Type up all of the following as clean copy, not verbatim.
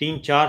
3-4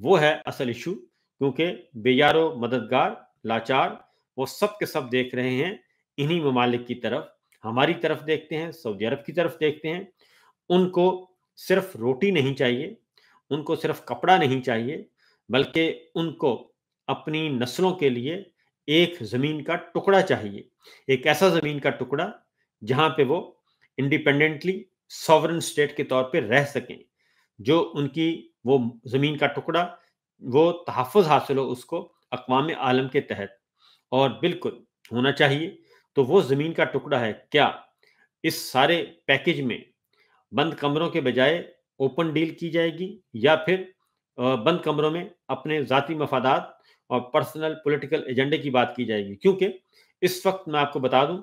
وہ ہے اصل ایشو، کیونکہ بے یار و مددگار لاچار وہ سب کے سب دیکھ رہے ہیں انہی ممالک کی طرف، ہماری طرف دیکھتے ہیں، سعودی عرب کی طرف دیکھتے ہیں۔ ان کو صرف روٹی نہیں چاہیے، ان کو صرف کپڑا نہیں چاہیے، بلکہ ان کو اپنی نسلوں کے لیے ایک زمین کا ٹکڑا چاہیے، ایک ایسا زمین کا ٹکڑا جہاں پہ وہ انڈیپینڈنٹلی سوورن اسٹیٹ کے طور پہ رہ سکیں، جو ان کی وہ زمین کا ٹکڑا وہ تحفظ حاصل ہو اس کو اقوام عالم کے تحت، اور بالکل ہونا چاہیے۔ تو وہ زمین کا ٹکڑا ہے، کیا اس سارے پیکج میں بند کمروں کے بجائے اوپن ڈیل کی جائے گی، یا پھر بند کمروں میں اپنے ذاتی مفادات اور پرسنل پولیٹیکل ایجنڈے کی بات کی جائے گی؟ کیونکہ اس وقت میں آپ کو بتا دوں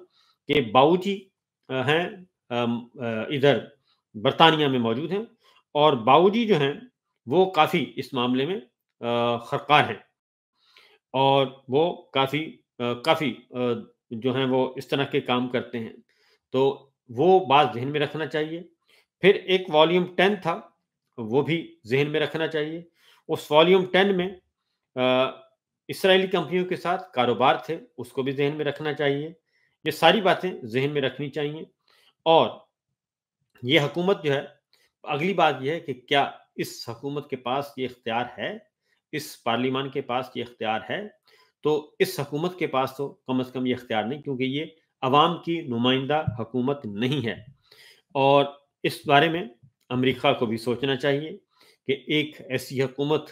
کہ باؤجی ہیں ادھر برطانیہ میں موجود ہیں، اور باؤجی جو ہیں وہ کافی اس معاملے میں خرکار ہیں، اور وہ کافی جو ہیں وہ اس طرح کے کام کرتے ہیں، تو وہ بات ذہن میں رکھنا چاہیے۔ پھر ایک والیوم 10 تھا، وہ بھی ذہن میں رکھنا چاہیے۔ اس والیوم 10 میں اسرائیلی کمپنیوں کے ساتھ کاروبار تھے، اس کو بھی ذہن میں رکھنا چاہیے۔ یہ ساری باتیں ذہن میں رکھنی چاہیے۔ اور یہ حکومت جو ہے، اگلی بات یہ ہے کہ کیا اس حکومت کے پاس یہ اختیار ہے، اس پارلیمان کے پاس یہ اختیار ہے؟ تو اس حکومت کے پاس تو کم از کم یہ اختیار نہیں، کیونکہ یہ عوام کی نمائندہ حکومت نہیں ہے، اور اس بارے میں امریکہ کو بھی سوچنا چاہیے کہ ایک ایسی حکومت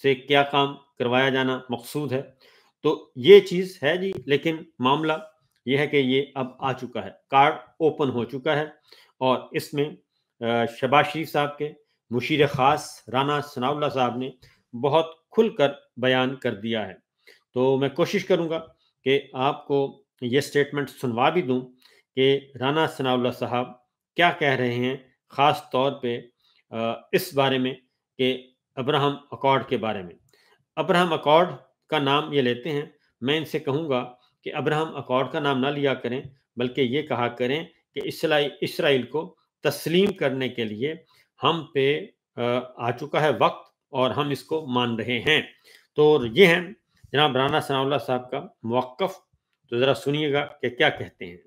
سے کیا کام کروایا جانا مقصود ہے۔ تو یہ چیز ہے جی، لیکن معاملہ یہ ہے کہ یہ اب آ چکا ہے، کارڈ اوپن ہو چکا ہے، اور اس میں شہباز شریف صاحب کے مشیر خاص رانا ثناء اللہ صاحب نے بہت کھل کر بیان کر دیا ہے۔ تو میں کوشش کروں گا کہ آپ کو یہ سٹیٹمنٹ سنوا بھی دوں کہ رانا ثناء اللہ صاحب کیا کہہ رہے ہیں، خاص طور پہ اس بارے میں کہ ابراہم اکارڈ کے بارے میں۔ ابراہم اکارڈ کا نام یہ لیتے ہیں، میں ان سے کہوں گا کہ ابراہم اکارڈ کا نام نہ لیا کریں، بلکہ یہ کہا کریں کہ اسرائیل کو تسلیم کرنے کے لیے ہم پہ آ چکا ہے وقت، اور ہم اس کو مان رہے ہیں۔ تو یہ ہیں جناب رانا ثناء اللہ صاحب کا موقف، تو ذرا سنیے گا کہ کیا کہتے ہیں۔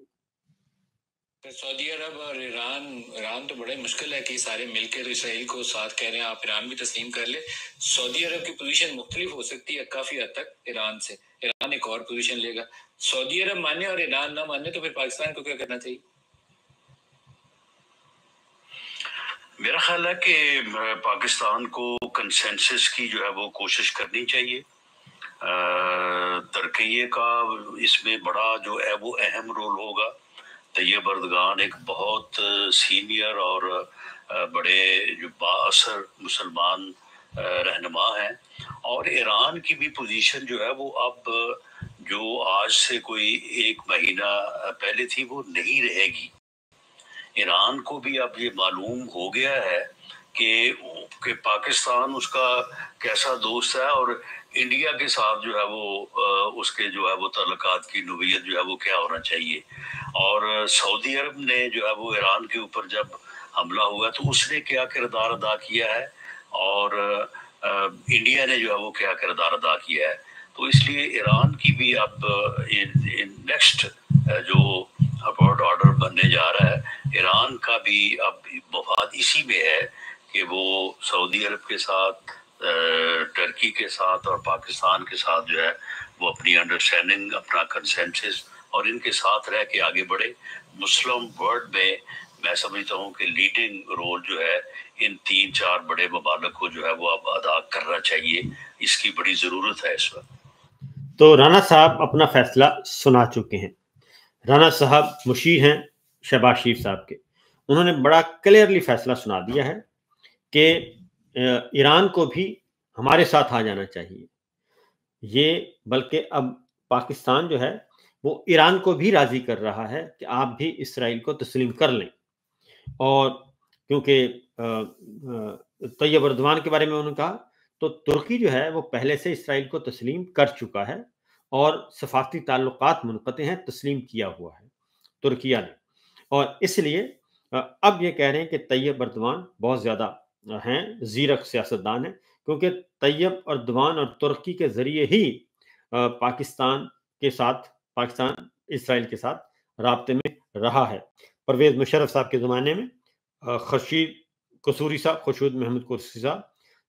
سعودی عرب اور ایران تو بڑے مشکل ہے کہ سارے مل کے اسرائیل کو ساتھ کہہ رہے ہیں آپ ایران بھی تسلیم کر لے۔ سعودی عرب کی پوزیشن مختلف ہو سکتی ہے کافی حد تک ایران سے، ایران ایک اور پوزیشن لے گا۔ سعودی عرب مانے اور ایران نہ مانے تو پھر پاکستان کو کیا کرنا چاہیے؟ میرا خیال ہے کہ پاکستان کو کنسنسس کی جو ہے وہ کوشش کرنی چاہیے۔ ترکیے کا اس میں بڑا جو ہے وہ اہم رول ہوگا۔ طیب اردگان ایک بہت سینئر اور بڑے جو بااثر مسلمان رہنما ہیں، اور ایران کی بھی پوزیشن جو ہے وہ اب جو آج سے کوئی ایک مہینہ پہلے تھی وہ نہیں رہے گی۔ ایران کو بھی اب یہ معلوم ہو گیا ہے کہ پاکستان اس کا کیسا دوست ہے، اور انڈیا کے ساتھ جو ہے وہ اس کے جو ہے وہ تعلقات کی نوعیت جو ہے وہ کیا ہونا چاہیے۔ اور سعودی عرب نے جو ہے وہ ایران کے اوپر جب حملہ ہوا تو اس نے کیا کردار ادا کیا ہے، اور انڈیا نے جو ہے وہ کیا کردار ادا کیا ہے۔ تو اس لیے ایران کی بھی اب نیکسٹ جو اپورڈ آرڈر بننے جا رہا ہے، ایران کا بھی اب مفاد اسی میں ہے کہ وہ سعودی عرب کے ساتھ، ٹرکی کے ساتھ اور پاکستان کے ساتھ جو ہے وہ اپنی انڈرسٹینڈنگ، اپنا کنسنسس اور ان کے ساتھ رہ کے آگے بڑھے۔ مسلم ورلڈ میں سمجھتا ہوں کہ لیڈنگ رول جو ہے ان 3-4 بڑے ممالک کو جو ہے وہ اب ادا کرنا چاہیے، اس کی بڑی ضرورت ہے اس وقت۔ تو رانا صاحب اپنا فیصلہ سنا چکے ہیں۔ رانا صاحب مشیر ہیں شہباز شریف صاحب کے، انہوں نے بڑا کلیئرلی فیصلہ سنا دیا ہے کہ ایران کو بھی ہمارے ساتھ آ جانا چاہیے۔ یہ بلکہ اب پاکستان جو ہے وہ ایران کو بھی راضی کر رہا ہے کہ آپ بھی اسرائیل کو تسلیم کر لیں، اور کیونکہ طیب اردوان کے بارے میں انہوں نے کہا تو ترکی جو ہے وہ پہلے سے اسرائیل کو تسلیم کر چکا ہے، اور سفارتی تعلقات منقطع ہیں، تسلیم کیا ہوا ہے ترکیہ نے، اور اس لیے اب یہ کہہ رہے ہیں کہ طیب اردوان بہت زیادہ ہیں, زیرک سیاستدان ہیں, کیونکہ طیب اردوان اور ترکی کے ذریعے ہی پاکستان اسرائیل کے ساتھ رابطے میں رہا ہے. پرویز مشرف صاحب کے زمانے میں خورشید محمود قرشی صاحب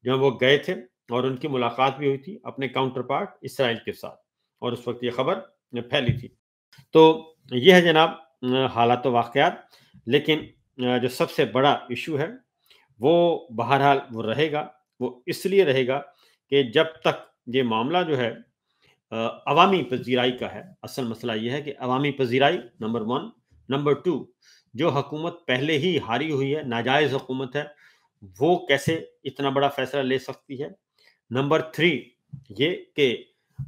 جہاں وہ گئے تھے اور ان کی ملاقات بھی ہوئی تھی اپنے کاؤنٹر پارٹ اسرائیل کے ساتھ, اور اس وقت یہ خبر پھیلی تھی. تو یہ ہے جناب حالات و واقعات. لیکن جو سب سے بڑا ایشو ہے وہ بہرحال وہ رہے گا, وہ اس لیے رہے گا کہ جب تک یہ معاملہ جو ہے عوامی پذیرائی کا ہے. اصل مسئلہ یہ ہے کہ عوامی پذیرائی نمبر 1, نمبر 2 جو حکومت پہلے ہی ہاری ہوئی ہے, ناجائز حکومت ہے, وہ کیسے اتنا بڑا فیصلہ لے سکتی ہے. نمبر 3 یہ کہ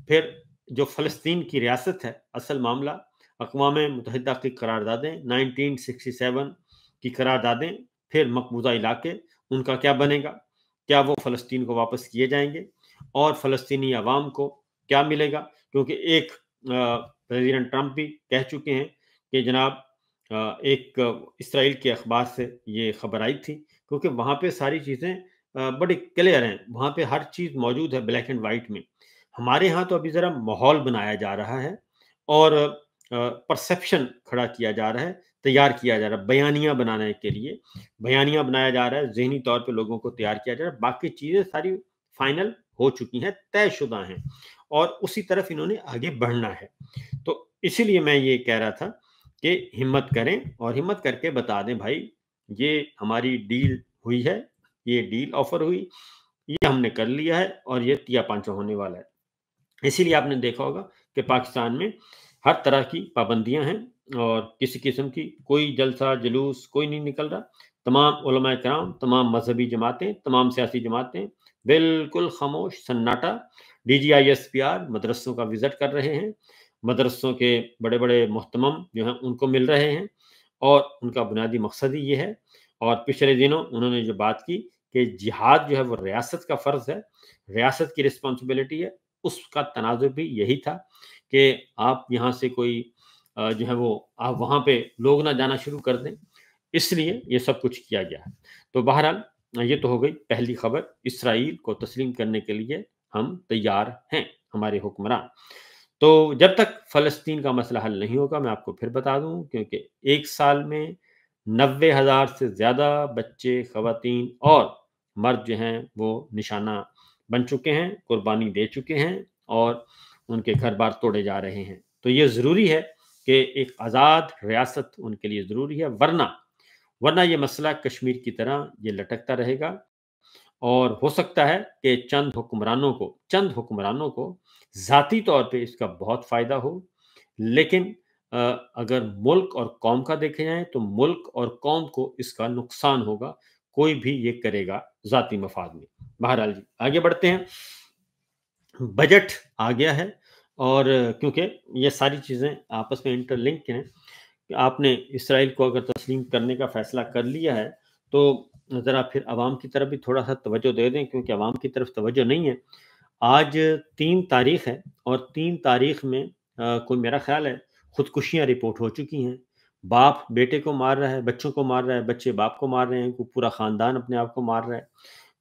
پھر جو فلسطین کی ریاست ہے, اصل معاملہ اقوام متحدہ کی قراردادیں 1967 کی قراردادیں, پھر مقبوضہ علاقے, ان کا کیا بنے گا؟ کیا وہ فلسطین کو واپس کیے جائیں گے اور فلسطینی عوام کو کیا ملے گا؟ کیونکہ ایک پریزیڈنٹ ٹرمپ بھی کہہ چکے ہیں کہ جناب ایک اسرائیل کے اخبار سے یہ خبر آئی تھی, کیونکہ وہاں پہ ساری چیزیں بڑی کلیئر ہیں, وہاں پہ ہر چیز موجود ہے بلیک اینڈ وائٹ میں. ہمارے ہاں تو ابھی ذرا ماحول بنایا جا رہا ہے اور پرسیپشن کھڑا کیا جا رہا ہے, تیار کیا جا رہا ہے بیانیہ بنانے کے لیے, بیانیہ بنایا جا رہا ہے, ذہنی طور پہ لوگوں کو تیار کیا جا رہا ہے. باقی چیزیں ساری فائنل ہو چکی ہیں, طے شدہ ہیں, اور اسی طرف انہوں نے آگے بڑھنا ہے. تو اسی لیے میں یہ کہہ رہا تھا کہ ہمت کریں اور ہمت کر کے بتا دیں بھائی یہ ہماری ڈیل ہوئی ہے, یہ ڈیل آفر ہوئی, یہ ہم نے کر لیا ہے اور یہ تیا پانچا ہونے والا ہے. اسی لیے آپ نے دیکھا ہوگا کہ پاکستان میں ہر طرح کی پابندیاں ہیں اور کسی قسم کی کوئی جلسہ جلوس کوئی نہیں نکل رہا. تمام علماء کرام, تمام مذہبی جماعتیں, تمام سیاسی جماعتیں بالکل خاموش, سناٹا. DGISPR مدرسوں کا وزٹ کر رہے ہیں, مدرسوں کے بڑے بڑے محتمم جو ہیں ان کو مل رہے ہیں, اور ان کا بنیادی مقصد ہی یہ ہے. اور پچھلے دنوں انہوں نے جو بات کی کہ جہاد جو ہے وہ ریاست کا فرض ہے, ریاست کی رسپانسبلٹی ہے, اس کا تناظر بھی یہی تھا کہ آپ یہاں سے کوئی جو ہے وہ آپ وہاں پہ لوگ نہ جانا شروع کر دیں, اس لیے یہ سب کچھ کیا گیا ہے. تو بہرحال یہ تو ہو گئی پہلی خبر, اسرائیل کو تسلیم کرنے کے لیے ہم تیار ہیں ہمارے حکمران. تو جب تک فلسطین کا مسئلہ حل نہیں ہوگا, میں آپ کو پھر بتا دوں, کیونکہ ایک سال میں 90,000 سے زیادہ بچے, خواتین اور مرد جو ہیں وہ نشانہ بن چکے ہیں, قربانی دے چکے ہیں, اور ان کے گھر بار توڑے جا رہے ہیں. تو یہ ضروری ہے کہ ایک آزاد ریاست ان کے لیے ضروری ہے, ورنہ یہ مسئلہ کشمیر کی طرح یہ لٹکتا رہے گا. اور ہو سکتا ہے کہ چند حکمرانوں کو ذاتی طور پہ اس کا بہت فائدہ ہو, لیکن اگر ملک اور قوم کا دیکھے جائیں تو ملک اور قوم کو اس کا نقصان ہوگا. کوئی بھی یہ کرے گا ذاتی مفاد میں. بہرحال جی آگے بڑھتے ہیں. بجٹ آ گیا ہے, اور کیونکہ یہ ساری چیزیں آپس میں انٹر لنک ہیں, کہ آپ نے اسرائیل کو اگر تسلیم کرنے کا فیصلہ کر لیا ہے تو ذرا پھر عوام کی طرف بھی تھوڑا سا توجہ دے دیں, کیونکہ عوام کی طرف توجہ نہیں ہے. آج 3 تاریخ ہے, اور 3 تاریخ میں کوئی میرا خیال ہے خودکشیاں رپورٹ ہو چکی ہیں. باپ بیٹے کو مار رہا ہے, بچوں کو مار رہا ہے, بچے باپ کو مار رہے ہیں, کوئی پورا خاندان اپنے آپ کو مار رہا ہے.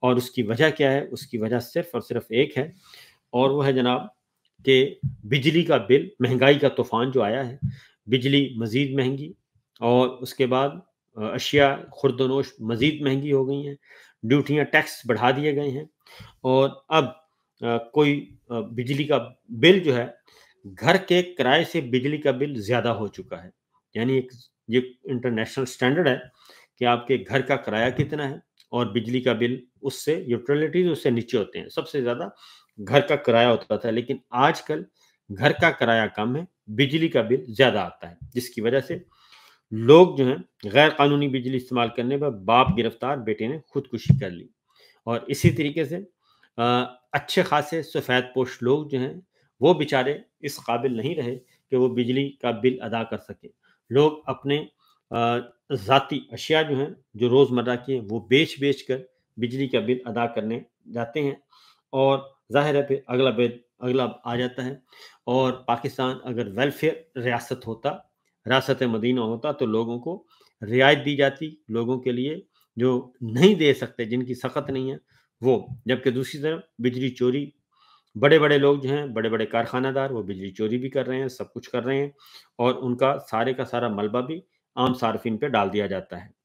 اور اس کی وجہ کیا ہے؟ اس کی وجہ صرف اور صرف ایک ہے, اور وہ ہے جناب کہ بجلی کا بل, مہنگائی کا طوفان جو آیا ہے, بجلی مزید مہنگی, اور اس کے بعد اشیاء خرد و نوش مزید مہنگی ہو گئی ہیں, ڈیوٹیاں ٹیکس بڑھا دیے گئے ہیں, اور اب کوئی بجلی کا بل جو ہے, گھر کے کرائے سے بجلی کا بل زیادہ ہو چکا ہے. یعنی یہ انٹرنیشنل سٹینڈرڈ ہے کہ آپ کے گھر کا کرایہ کتنا ہے, اور بجلی کا بل اس سے, یوٹیلیٹیز اس سے نیچے ہوتے ہیں. سب سے زیادہ گھر کا کرایہ ہوتا تھا, لیکن آج کل گھر کا کرایہ کم ہے, بجلی کا بل زیادہ آتا ہے, جس کی وجہ سے لوگ جو ہیں غیر قانونی بجلی استعمال کرنے پر باپ گرفتار, بیٹے نے خودکشی کر لی. اور اسی طریقے سے اچھے خاصے سفید پوش لوگ جو ہیں وہ بیچارے اس قابل نہیں رہے کہ وہ بجلی کا بل ادا کر سکیں. لوگ اپنے ذاتی اشیاء جو ہیں, جو روزمرہ کی ہیں, وہ بیچ کر بجلی کا بل ادا کرنے جاتے ہیں, اور ظاہر ہے پھر اگلا آ جاتا ہے. اور پاکستان اگر ویلفیئر ریاست ہوتا, ریاست مدینہ ہوتا, تو لوگوں کو رعایت دی جاتی, لوگوں کے لیے جو نہیں دے سکتے، جن کی سخت نہیں ہے وہ، جبکہ دوسری طرف بجلی چوری، بڑے بڑے لوگ جو ہیں، بڑے بڑے کارخانہ دار، وہ بجلی چوری بھی کر رہے ہیں، سب کچھ کر رہے ہیں، اور ان کا سارے کا سارا ملبہ بھی عام صارفین پہ ڈال دیا جاتا ہے۔